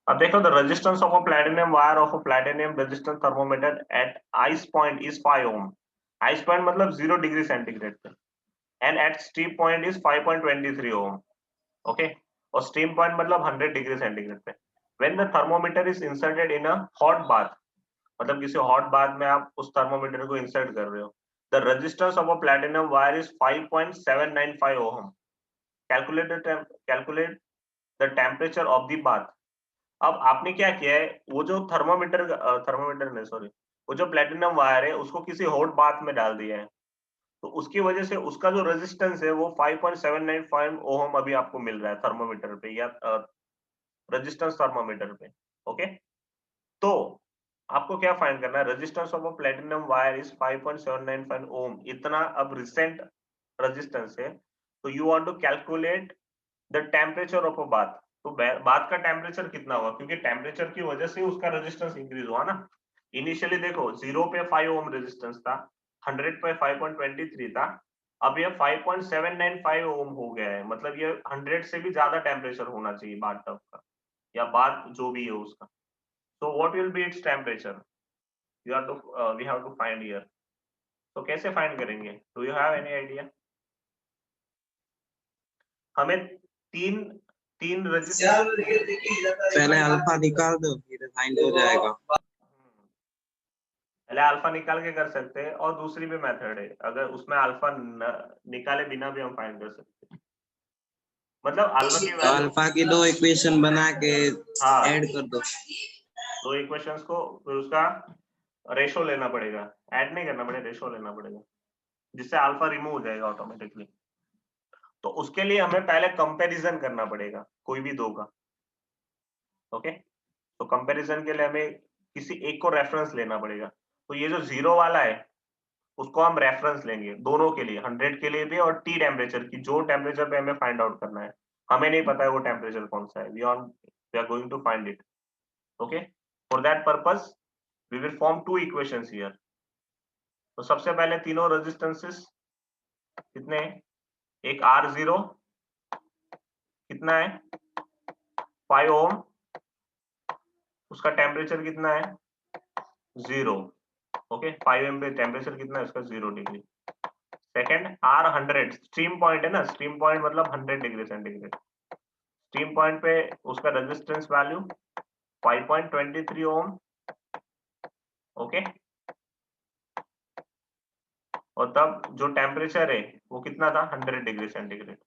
अब देखो, the resistance of a platinum wire of a platinum resistance thermometer at ice point is 5 ohm. Ice point मतलब 0 degree centigrade पे, and at steam point is 5.23 ohm. Okay, और steam point मतलब 100 degree centigrade पे। When the thermometer is inserted in a hot bath, मतलब किसी hot bath में आप उस थर्मोमीटर को इंसर्ट कर रहे हो, the resistance of a platinum wire is 5.795 ohm. Calculate the temperature of the bath. अब आपने क्या किया है, वो जो थर्मोमीटर ने सॉरी, वो जो प्लेटिनम वायर है उसको किसी हॉट बाथ में डाल दिया है, तो उसकी वजह से उसका जो रेजिस्टेंस है वो 5.795 ओम अभी आपको मिल रहा है थर्मोमीटर पे, या रेजिस्टेंस थर्मोमीटर पे। ओके, तो आपको क्या फाइंड करना है, resistance of a platinum wire is 5.795 ohm, इतना अब रिसेंट रेजिस्टेंस है। तो you want to calculate the temperature of a bath. तो बाथ का टेम्परेचर कितना हुआ, क्योंकि टेम्परेचर की वजह से उसका रेजिस्टेंस इंक्रीज हुआ ना। इनिशियली देखो 0 पे 5 ओम रेजिस्टेंस था, 100 पे 5.23 था, अब ये 5.795 ओम हो गया है, मतलब ये 100 से भी ज्यादा टेम्परेचर होना चाहिए बाथ टब का, या बाथ जो भी है उसका। तो what will be its temperature, you have to we have to find here. तो कैसे फाइंड करेंगे, do you have any idea? हमें तीन तीन रजिस्टर, पहले अल्फा निकाल दो फिर फाइंड हो जाएगा। पहले अल्फा निकाल के कर सकते हैं, और दूसरी भी मेथड है, अगर उसमें अल्फा निकाले बिना भी हम फाइंड कर सकते हैं। मतलब अल्फा की तो वैल्यू, अल्फा की 2 इक्वेशन बना के हाँ, ऐड कर दो। दो इक्वेशंस को फिर उसका रेशो लेना पड़ेगा, ऐड नहीं करना पड़ेगा, रेशो लेना पड़ेगा, जिससे अल्फा रिमूव हो जाएगा ऑटोमेटिकली। तो उसके लिए हमें पहले कंपैरिजन करना पड़ेगा कोई भी दो का। ओके, तो कंपैरिजन के लिए हमें किसी एक को रेफरेंस लेना पड़ेगा। तो ये जो 0 वाला है उसको हम रेफरेंस लेंगे दोनों के लिए, 100 के लिए भी और टी टेम्परेचर की, जो टेम्परेचर पे हमें फाइंड आउट करना है। हमें नहीं पता है वो टेम्परेचर कौन सा है, we are going to find it. Okay, for that purpose we will form two equations here. तो सबसे पहले तीनों रेजिस्टेंसेस कितने हैं, एक R0 कितना है 5 ओम, उसका टेम्परेचर कितना है 0। ओके, 5 एम पे टेम्परेचर कितना है उसका 0 degree. Second R100, steam point है ना, स्टीम पॉइंट मतलब 100 डिग्री सेंटीग्रेड। स्टीम पॉइंट पे उसका रेजिस्टेंस वैल्यू 5.23 ओम। ओके, और तब जो टेम्परेचर है वो कितना था 100 डिग्री सेंटीग्रेड।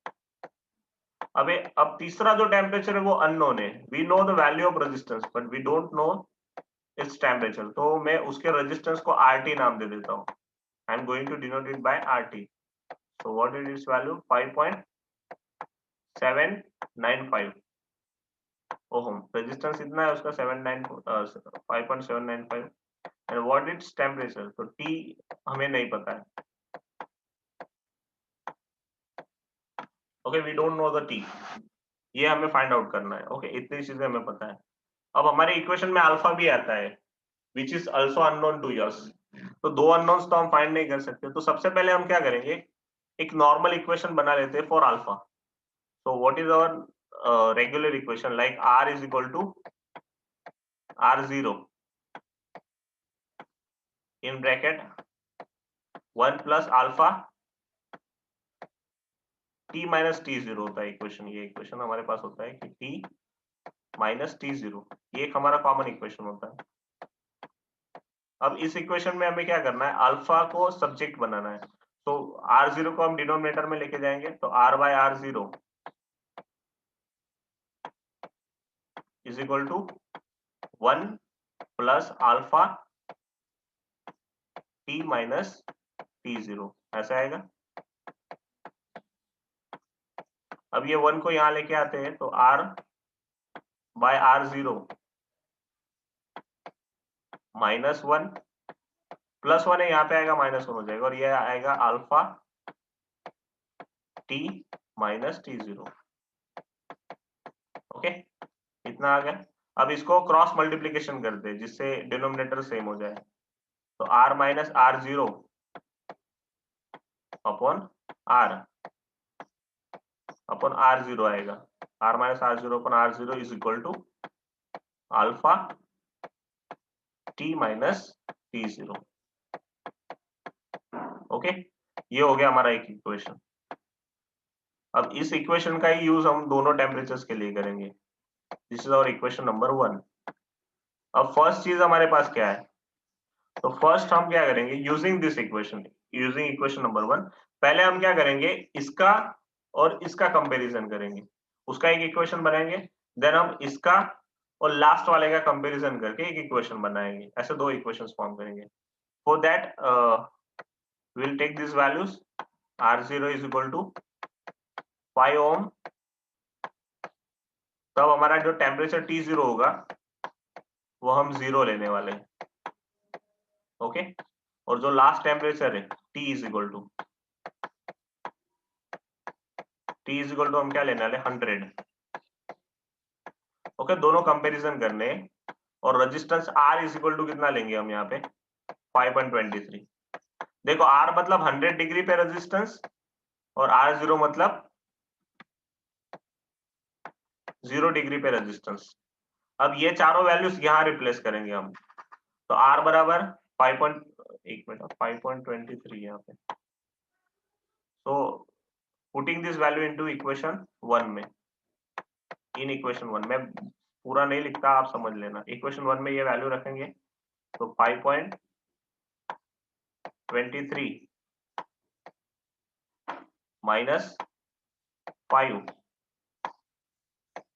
अब तीसरा जो टेम्परेचर है वो अननोन है, we know the value of resistance but we don't know its temperature, तो मैं उसके रेजिस्टेंस को RT नाम दे देता हूँ। I am going to denote it by RT। so what is its value, 5.795 ohm. Resistance इतना है उसका 5.795, एंड व्हाट इट्स टेम्परेचर, तो T हमें नहीं पता है। Okay, we don't know the T, ये हमें फाइंड आउट करना है। ओके, इतनी चीजें हमें पता है। अब हमारे इक्वेशन में अल्फा भी आता है which is also unknown to yes. तो दो अननोन्स तो हम फाइंड नहीं कर सकते, तो सबसे पहले हम क्या करेंगे, एक नॉर्मल इक्वेशन बना लेते हैं for alpha. so what is our regular equation, like R is equal to R0 in bracket 1 plus alpha t minus t0 होता है इक्वेशन। ये इक्वेशन हमारे पास होता है कि t minus t0, ये एक हमारा कॉमन इक्वेशन होता है। अब इस इक्वेशन में हमें क्या करना है, अल्फा को सब्जेक्ट बनाना है। तो R0 को हम डिनोमिनेटर में लेके जाएंगे, तो R by R0 is equal to 1 plus alpha t minus t0, ऐसा आएगा। अब ये 1 को यहां लेके आते हैं, तो R by R0 -1 प्लस 1 है, यहाँ पे आएगा -1 हो जाएगा, और ये आएगा alpha t minus t0। Okay, इतना आ गया। अब इसको क्रॉस मल्टीप्लीकेशन करते हैं जिससे डिनोमिनेटर सेम हो जाए। तो R minus R0 upon R R0 आएगा। R minus R0 upon R0 is equal to alpha T minus T zero. Okay, ये हो गया हमारा एक इक्वेशन। अब इस इक्वेशन का ही यूज हम दोनों टेम्परेचर्स के लिए करेंगे। This is our equation number 1। अब फर्स्ट चीज हमारे पास क्या है, तो फर्स्ट हम क्या करेंगे, using this equation, using equation number 1, पहले हम क्या करेंगे, इसका और इसका कंपैरिजन करेंगे, उसका एक इक्वेशन बनाएंगे, देन हम इसका और लास्ट वाले का कंपैरिजन करके एक इक्वेशन बनाएंगे। ऐसे दो इक्वेशंस फॉर्म करेंगे। For that we'll take these values, R0 is equal to 5 ohm, तब हमारा जो टेम्परेचर T0 होगा वो हम 0 लेने वाले हैं। ओके, और जो लास्ट टेम्परेचर है T is equal to हम क्या लेने वाले, 100। ओके, दोनों कंपैरिजन करने, और resistance R is equal to कितना लेंगे हम यहाँ पे, 5.23। देखो R मतलब 100 डिग्री पे रेजिस्टेंस, और R0 मतलब 0 डिग्री पे रेजिस्टेंस। अब ये चारों वैल्यूज यहाँ रिप्लेस करेंगे हम, तो R बराबर 5.23 यहाँ पे। तो putting this value into equation 1 में, इन इक्वेशन 1 में पूरा नहीं लिखता, आप समझ लेना। इक्वेशन 1 में ये वैल्यू रखेंगे, तो 5.23 माइनस 5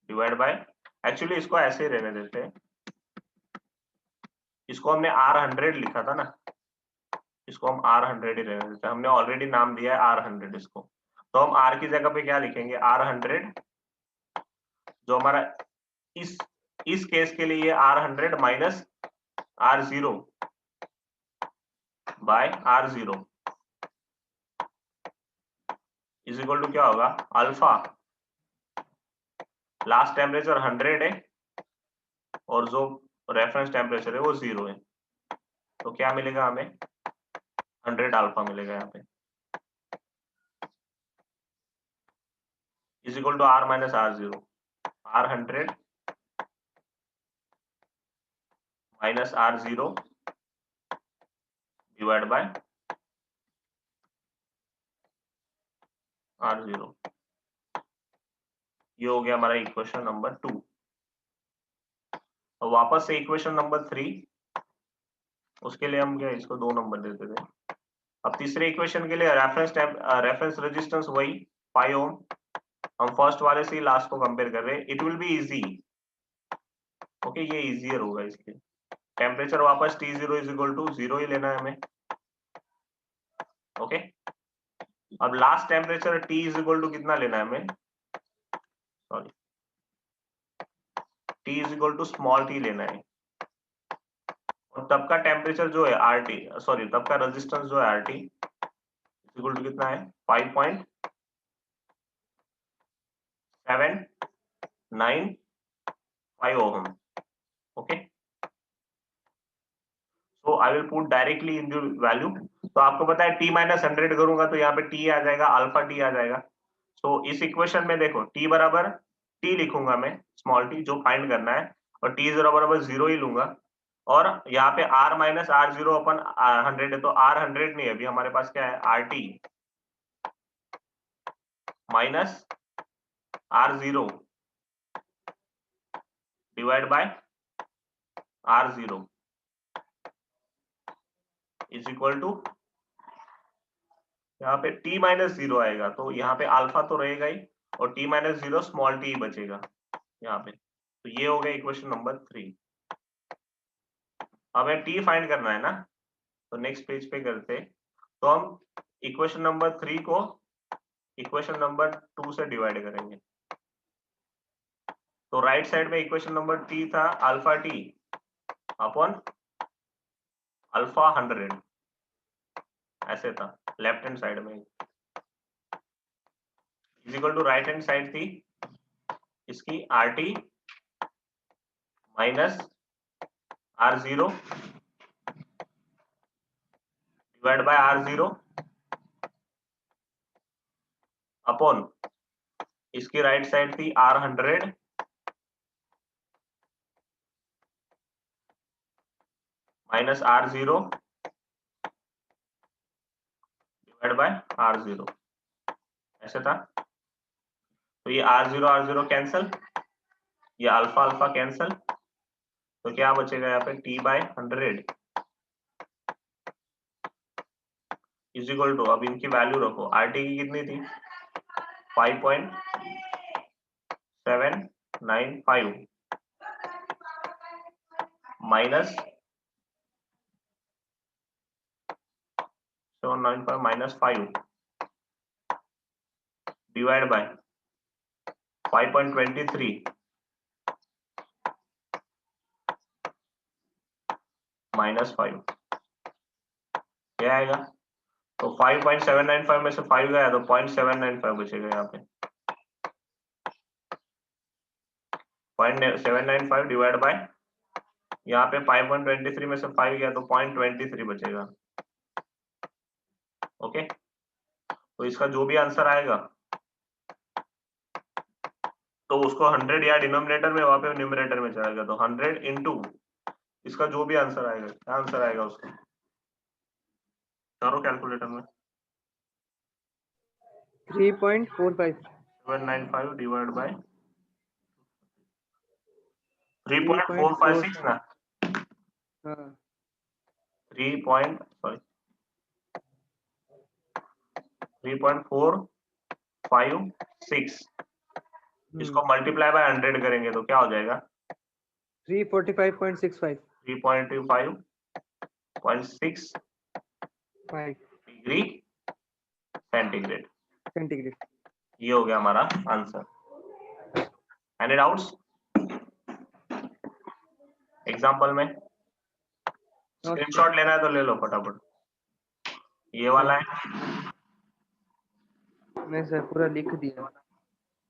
डिवाइड बाय, एक्चुअली इसको ऐसे ही रहने देते हैं, इसको हमने R100 लिखा था ना, इसको हम R100 ही रहने देते हैं, हमने ऑलरेडी नाम दिया है R100 इसको। तो हम R की जगह पे क्या लिखेंगे, R100, जो हमारा इस केस के लिए R100 minus R0 by R0 is equal to क्या होगा, अल्फा, लास्ट टेम्परेचर 100 है और जो रेफरेंस टेम्परेचर है वो 0 है, तो क्या मिलेगा हमें, 100 अल्फा मिलेगा यहाँ पे, is equal to R minus R0, R100 minus R0 divide by R0। ये हो गया हमारा इक्वेशन नंबर 2। और वापस से इक्वेशन नंबर 3, उसके लिए हम क्या इसको 2 नंबर देते थे। अब तीसरे इक्वेशन के लिए रेफरेंस रेजिस्टेंस वही 5 ओम, हम फर्स्ट वाले से लास्ट को कंपेयर कर रहे हैं, it will be easy. Okay, ये इजियर होगा इसलिए। टेम्परेचर वापस T0 इज इक्वल टू 0 ही लेना है हमें। ओके, अब last temperature T is equal to कितना लेना है हमें, sorry, T is equal to small t लेना है, और तब का टेम्परेचर जो है RT, सॉरी तब का रेजिस्टेंस जो है RT इक्वल टू कितना है, 5.795 ohm. Okay, so I will put directly in the value. तो आपको पता है T माइनस 100 करूंगा तो यहाँ पे T आ जाएगा, अल्फा T आ जाएगा। तो इस इक्वेशन में देखो T बराबर T लिखूंगा मैं, स्मॉल t जो फाइंड करना है, और T0 बराबर 0 ही लूंगा, और यहाँ पे R माइनस R0 अपन 100 है, तो R100 नहीं है अभी हमारे पास, क्या है, RT minus R0 divide by R0 is equal to, यहाँ पे T माइनस 0 आएगा, तो यहाँ पे अल्फा तो रहेगा ही, और T माइनस 0 स्मॉल t बचेगा यहाँ पे। तो ये हो गया इक्वेशन नंबर 3। हमें T फाइंड करना है ना, तो नेक्स्ट पेज पे करते, तो हम इक्वेशन नंबर 3 को इक्वेशन नंबर 2 से डिवाइड करेंगे। तो राइट साइड में इक्वेशन नंबर T था अल्फा T अपॉन अल्फा 100, ऐसे था लेफ्ट हैंड साइड में, is equal to right hand side थी इसकी RT minus R0 divide by R0 upon इसकी राइट साइड थी R100 minus R0 divide by R0, ऐसे था। तो ये R0 कैंसल, ये अल्फा अल्फा कैंसल, तो क्या बचेगा यहाँ पे T/100 इज इक्वल टू, अब इनकी वैल्यू रखो, RT की कितनी थी 5.795 minus 795 minus 5 divide by 5.23 minus 5, क्या आएगा? तो 5.795 में से 5 गया तो 0.795 बचेगा यहाँ पे। 0.795 डिवाइड बाय, यहाँ पे 5.23 में से 5 गया तो 0.23 बचेगा। ओके, तो इसका जो भी आंसर आएगा तो उसको 100 या डिनोमिनेटर में, वहां पे न्यूमरेटर में जाएगा, तो 100 इंटू इसका जो भी आंसर आएगा, क्या आंसर आएगा उसका, करो कैलकुलेटर में। 3.45 795 डिवाइड बाय 3.456 ना, हाँ 3.456, इसको मल्टीप्लाई बाय 100 करेंगे तो क्या हो जाएगा 345.65 3.25.6 डिग्री सेंटीग्रेड। सेंटीग्रेड। ये हो गया हमारा आंसर। एनी डाउट्स एग्जाम्पल में? स्क्रीनशॉट लेना है तो ले लो फटाफट। ये वाला है, मैं सर पूरा लिख दिया।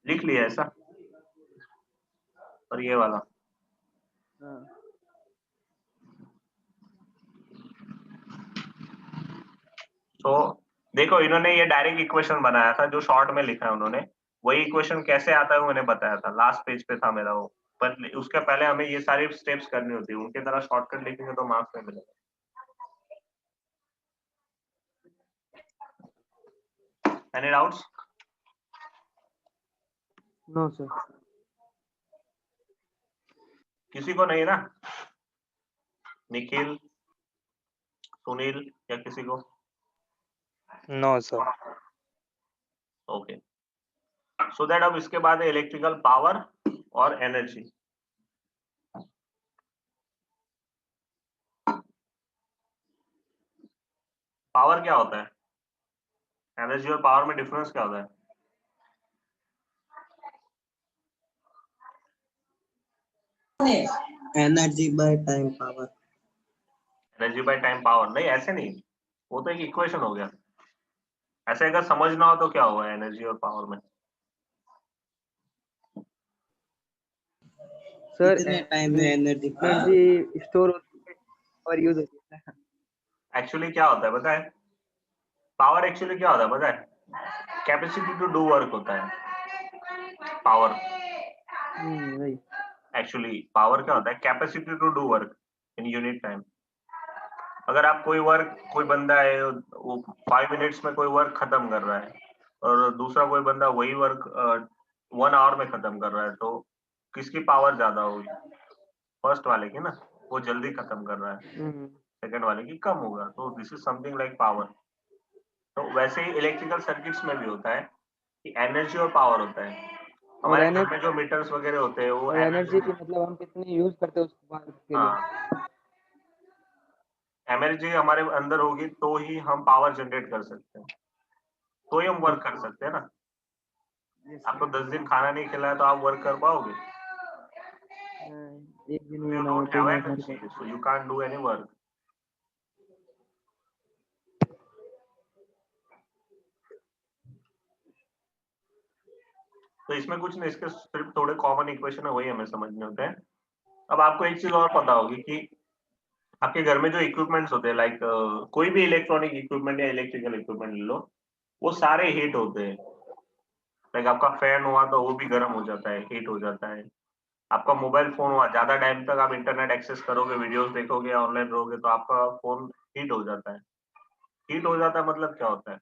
लिख लिया ऐसा, और ये वाला हाँ तो देखो, इन्होंने ये डायरेक्ट इक्वेशन बनाया था, जो शॉर्ट में लिखा है उन्होंने, वही इक्वेशन कैसे आता है वो मैंने बताया था, लास्ट पेज पे था मेरा वो, पर उसके पहले हमें ये सारी स्टेप्स करनी होती है, उनके तरह शॉर्टकट लिखेंगे तो मार्क्स नहीं मिलेगा। Any doubts? No sir. किसी को नहीं ना? निखिल, सुनील या किसी को? No sir. Okay, so that अब इसके बाद इलेक्ट्रिकल पावर और एनर्जी। पावर क्या होता है, एनर्जी और पावर में डिफरेंस क्या होता है? Energy by time power. Energy by time power नहीं, ऐसे नहीं, वो तो एक इक्वेशन हो गया। ऐसे अगर समझना हो तो क्या होगा एनर्जी और पावर में? सर कितने टाइम में एनर्जी एनर्जी स्टोर होती है और यूज होती है। एक्चुअली क्या होता है पता है? पावर एक्चुअली क्या होता है पता है? कैपेसिटी टू डू वर्क होता है पावर। वही। एक्चुअली पावर क्या होता है? Capacity to do work in unit time. अगर आप कोई वर्क, कोई बंदा है वो 5 मिनट्स में कोई वर्क खत्म कर रहा है, और दूसरा कोई बंदा वही वर्क 1 आवर में खत्म कर रहा है, तो किसकी पावर ज्यादा होगी? फर्स्ट वाले की ना, वो जल्दी खत्म कर रहा है, सेकंड वाले की कम होगा। तो this is something like power. तो वैसे ही इलेक्ट्रिकल सर्किट्स में भी होता है कि एनर्जी और पावर होता है। हमारे घर में जो मीटर्स वगैरह होते हैं वो एनर्जी की मतलब हम कितनी यूज करते हैं उसके बाद के लिए। एनर्जी हमारे अंदर होगी तो ही हम पावर जनरेट कर सकते हैं, तो ही हम वर्क कर सकते हैं ना। आपको 10 दिन खाना नहीं खिलाया तो आप वर्क कर पाओगे? एक दिन You में don't have energy, so you can't do any work. तो इसमें कुछ नहीं, इसके सिर्फ थोड़े कॉमन इक्वेशन है, वही हमें समझने होते हैं। अब आपको एक चीज और पता होगी कि आपके घर में जो इक्विपमेंट्स होते हैं, लाइक कोई भी इलेक्ट्रॉनिक इक्विपमेंट या इलेक्ट्रिकल इक्विपमेंट ले लो, वो सारे हीट होते हैं। लाइक आपका फैन हुआ तो वो भी गर्म हो जाता है, हीट हो जाता है। आपका मोबाइल फोन हुआ, ज्यादा टाइम तक आप इंटरनेट एक्सेस करोगे, वीडियोस देखोगे, ऑनलाइन रहोगे, तो आपका फोन हीट हो जाता है। हीट हो जाता है मतलब क्या होता है?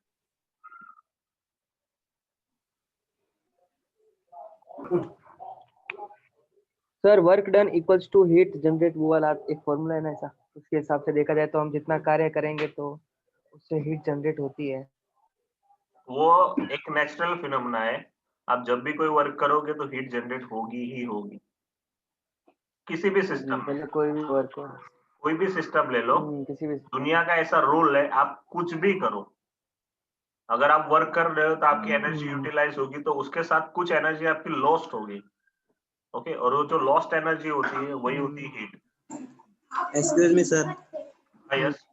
Sir work done equals to heat generate, वो वाला एक फॉर्मूला है ना ऐसा, उसके हिसाब से देखा जाए तो हम जितना कार्य करेंगे तो उससे हीट जनरेट होती है। वो एक नेचुरल फिनोमेना है। आप जब भी कोई वर्क करोगे तो हीट जनरेट होगी ही होगी, किसी भी सिस्टम में। पहले कोई भी वर्क हो। कोई भी सिस्टम ले लो, किसी भी। दुनिया का ऐसा रूल है, आप कुछ भी करो, अगर आप वर्क कर रहे हो तो आपकी एनर्जी यूटिलाइज होगी, तो उसके साथ कुछ एनर्जी आपकी लॉस्ट होगी। ओके, और वो जो लॉस्ट एनर्जी होती है वही होती है heat. Excuse me, sir. Yes,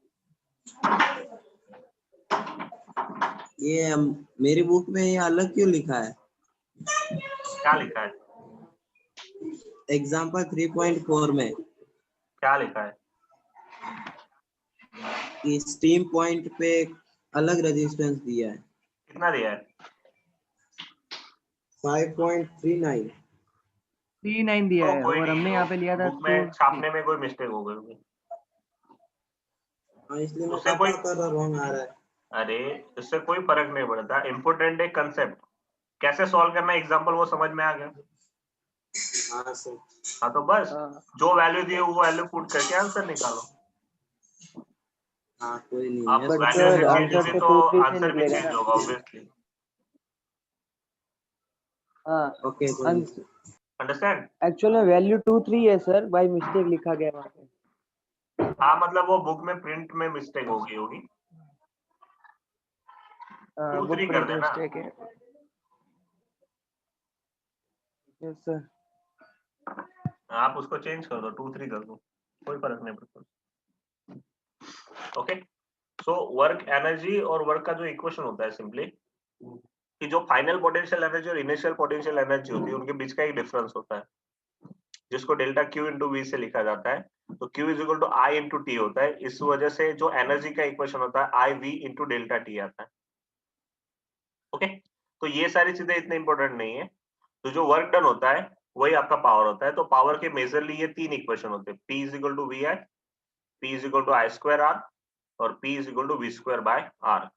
ये मेरी बुक में ये अलग क्यों लिखा है? क्या लिखा है? एग्जाम्पल 3.4 में क्या लिखा है? कि स्टीम पॉइंट पे अलग रेजिस्टेंस दिया है, कितना दिया है? 5.39। 3.9 दिया तो है कोई और नहीं, हमने यहाँ पे लिया था बुक में छापने में कोई मिस्टेक हो गई होगी। इसलिए मैं उससे कोई, कर रॉन्ग आ रहा है। अरे इससे कोई फर्क नहीं पड़ता, इम्पोर्टेंट है कंसेप्ट, कैसे सॉल्व करना है, एग्जांपल वो समझ में आ गया। हाँ सर। हाँ तो बस, हाँ। जो वैल्यू दी है वो वैल्यू पुट करके आंसर निकालो। हाँ कोई नहीं आप है। बट वैल्यू सर से चेंज आंसर होगी तो तो 2-3 से आंसर भी निकलेगा चेंज ना। होगा ऑब्वियसली। हाँ। ओके कोई नहीं। अंडरस्टैंड? एक्चुअल में वैल्यू 2-3 है सर, बाय मिस्टेक लिखा गया वहाँ पे। हाँ मतलब वो बुक में प्रिंट में मिस्टेक हो गई होगी, टू बुक थ्री कर प्रिंट देना। मिस्टेक है। Yes sir. आप उसको चेंज कर दो, 2-3 कर दो, कोई फर्क नहीं पड़ता। ओके, सो वर्क एनर्जी और वर्क का जो इक्वेशन होता है सिंपली, कि जो फाइनल पोटेंशियल एनर्जी और इनिशियल पोटेंशियल एनर्जी होती है उनके बीच का एक डिफरेंस होता है, जिसको डेल्टा क्यू इंटू वी से लिखा जाता है। तो Q is equal to I into T होता है, इस वजह से जो एनर्जी का इक्वेशन होता है आई वी इंटू डेल्टा टी आता है। ओके, तो ये सारी चीजें इतनी इंपॉर्टेंट नहीं है। तो जो वर्क डन होता है वही आपका पावर होता है। तो पावर के मेजरली ये तीन इक्वेशन होते हैं, P is equal to V I, P is equal to I square R, और P is equal to V square by R.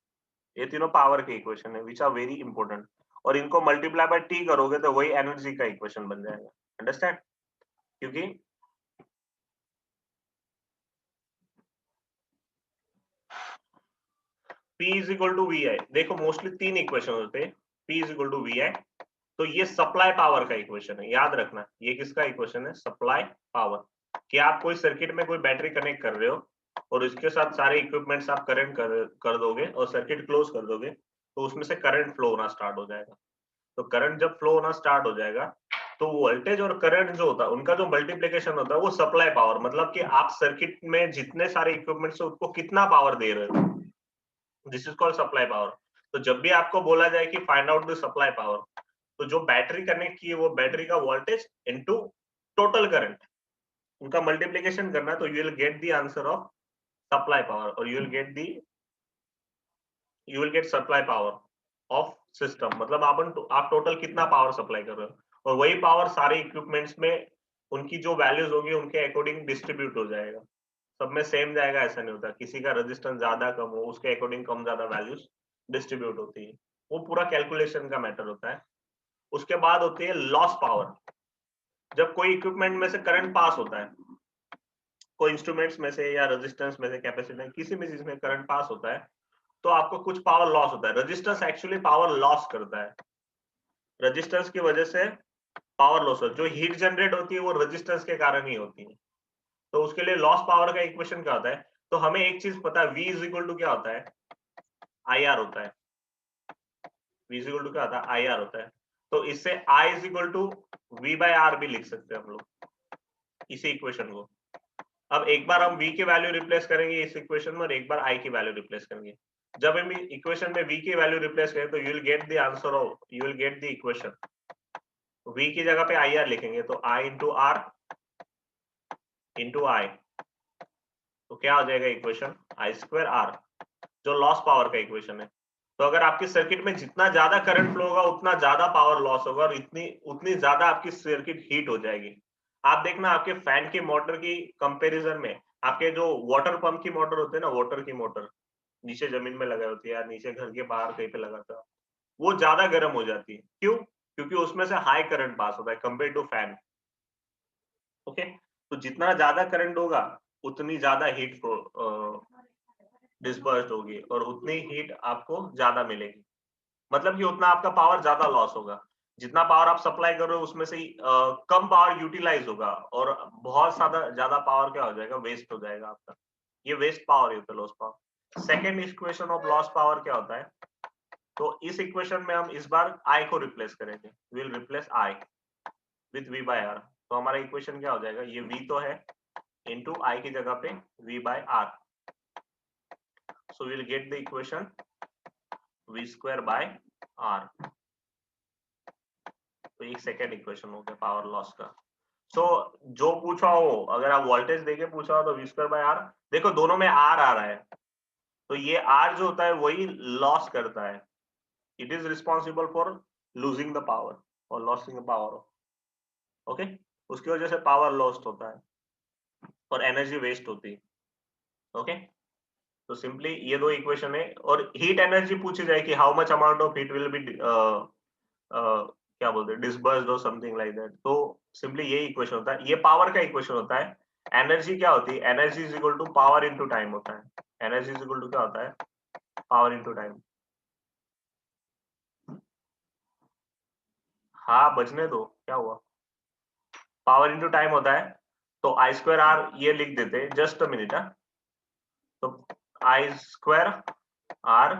ये तीनों पावर के इक्वेशन है विच आर वेरी इंपॉर्टेंट, और इनको मल्टीप्लाई बाय टी करोगे तो वही एनर्जी का इक्वेशन बन जाएगा। अंडरस्टैंड? क्योंकि P is equal to V I, देखो मोस्टली तीन इक्वेशन होते हैं, P is equal to V I, तो ये सप्लाई पावर का इक्वेशन है, याद रखना ये किसका इक्वेशन है, सप्लाई पावर। कि आप कोई सर्किट में कोई बैटरी कनेक्ट कर रहे हो और इसके साथ सारे इक्विपमेंट्स आप करंट कर दोगे और सर्किट क्लोज कर दोगे, तो उसमें से करंट फ्लो होना स्टार्ट हो जाएगा। तो करंट जब फ्लो होना स्टार्ट हो जाएगा तो वोल्टेज और करंट जो होता है उनका जो मल्टीप्लिकेशन होता है वो सप्लाई पावर, मतलब कि आप सर्किट में जितने सारे इक्विपमेंट्स है उनको कितना पावर दे रहे हो, this is called supply power. तो जब भी आपको बोला जाए कि find out the supply power, तो जो बैटरी कनेक्ट की है वो बैटरी का वोल्टेज इनटू टोटल करंट, उनका मल्टीप्लिकेशन करना है, तो you will get the answer of supply power, और you will get supply power of system, मतलब आप टोटल कितना पावर सप्लाई कर रहे हो, और वही पावर सारे इक्विपमेंट्स में उनकी जो वैल्यूज होगी उनके अकॉर्डिंग डिस्ट्रीब्यूट हो जाएगा। सब में सेम जाएगा ऐसा नहीं होता, किसी का रेजिस्टेंस ज्यादा कम हो उसके अकॉर्डिंग कम ज्यादा वैल्यूज डिस्ट्रीब्यूट होती है, वो पूरा कैलकुलेशन का मैटर होता है। उसके बाद होती है लॉस पावर। जब कोई इक्विपमेंट में से करंट पास होता है, कोई इंस्ट्रूमेंट्स में से या रेजिस्टेंस में से कैपेसिटर किसी भी चीज में करंट पास होता है, तो आपको कुछ पावर लॉस होता है। रेजिस्टेंस एक्चुअली पावर लॉस करता है, रेजिस्टेंस की वजह से पावर लॉस होता है, जो हीट जनरेट होती है वो रेजिस्टेंस के कारण ही होती है। तो उसके लिए लॉस पावर का इक्वेशन क्या होता है, तो हमें एक चीज पता है, V इज इक्वल टू क्या होता है, IR होता है। V इज इक्वल टू क्या होता है, IR होता है। तो इससे I is equal to V by R भी लिख सकते हैं हम लोग इसी इक्वेशन को। अब एक बार हम V की वैल्यू रिप्लेस करेंगे इस इक्वेशन में और एक बार I की वैल्यू रिप्लेस करेंगे। जब हम इक्वेशन में V की वैल्यू रिप्लेस करें तो you will get the answer of, you will get the equation. V की जगह पे IR लिखेंगे तो I into R into I, तो क्या हो जाएगा इक्वेशन, I स्क्वायर R, जो लॉस पावर का इक्वेशन है। तो अगर आपकी सर्किट में जितना ज्यादा करंट फ्लो होगा उतना ज्यादा पावर लॉस होगा और उतनी ज्यादा आपकी सर्किट हीट हो जाएगी। आप देखना आपके फैन की मोटर की कंपैरिजन में आपके जो वाटर पंप की मोटर होते हैं ना, वाटर की मोटर नीचे जमीन में लगा होती है या नीचे घर के बाहर कहीं पे लगाता है, वो ज्यादा गर्म हो जाती है। क्यों? क्योंकि उसमें से हाई करंट पास होता है कंपेयर टू फैन। ओके, तो जितना ज्यादा करंट होगा उतनी ज्यादा हीट डिस्पर्स्ड होगी और उतनी हीट आपको ज्यादा मिलेगी। मतलब कि उतना आपका पावर ज्यादा लॉस होगा। जितना पावर आप सप्लाई कर रहे हो उसमें से कम पावर यूटिलाइज होगा और बहुत ज्यादा पावर क्या हो जाएगा, वेस्ट हो जाएगा आपका। ये वेस्ट पावर होता है, loss power. Second equation of loss power क्या होता है? तो इस इक्वेशन में हम इस बार आई को रिप्लेस करेंगे। Will replace I with V by R. तो हमारा इक्वेशन क्या हो जाएगा, ये वी तो है, इनटू आई की जगह पे V by R. So will get the equation V square by R. तो एक सेकेंड इक्वेशन हो गया पावर लॉस का। सो जो पूछा हो, अगर आप वोल्टेज देके पूछा हो तो वी स्क्वायर बाय आर। देखो दोनों में आर आ रहा है, तो ये आर जो होता है वही लॉस करता है। It is responsible for losing the power और लॉसिंग द पावर। ओके, उसकी वजह से पावर लॉस्ट होता है और एनर्जी वेस्ट होती है। ओके, तो सिंपली ये दो इक्वेशन है। और हीट एनर्जी पूछी जाए कि how much amount of heat will be क्या बोलते हैं, डिस्बर्स्ड और समथिंग लाइक दैट, तो सिंपली ये इक्वेशन होता है। ये पावर का इक्वेशन होता है। एनर्जी क्या होती है? Energy is equal to power into time होता है। एनर्जी इज इक्वल टू क्या होता है? Power into time. हाँ बजने दो, क्या हुआ? पावर इनटू टाइम होता है। तो आई स्क्वायर आर ये लिख देते, जस्ट अ मिनट। तो आई स्क्वायर आर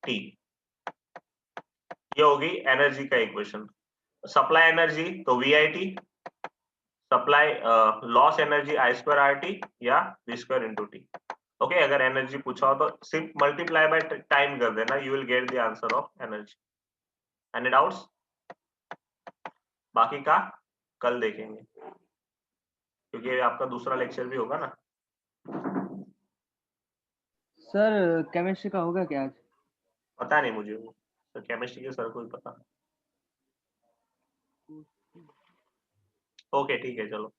टी, ये होगी एनर्जी का इक्वेशन। सप्लाई एनर्जी तो V I T, supply loss energy I square R T या V square into T. Okay, अगर एनर्जी पूछा हो तो सिर्फ मल्टीप्लाई बाय टाइम कर देना, you will get the answer of energy. Any doubts? बाकी का कल देखेंगे क्योंकि आपका दूसरा लेक्चर भी होगा ना। सर केमिस्ट्री का होगा क्या आज? पता नहीं मुझे, वो तो केमिस्ट्री के सर को ही पता। ओके ठीक है, चलो।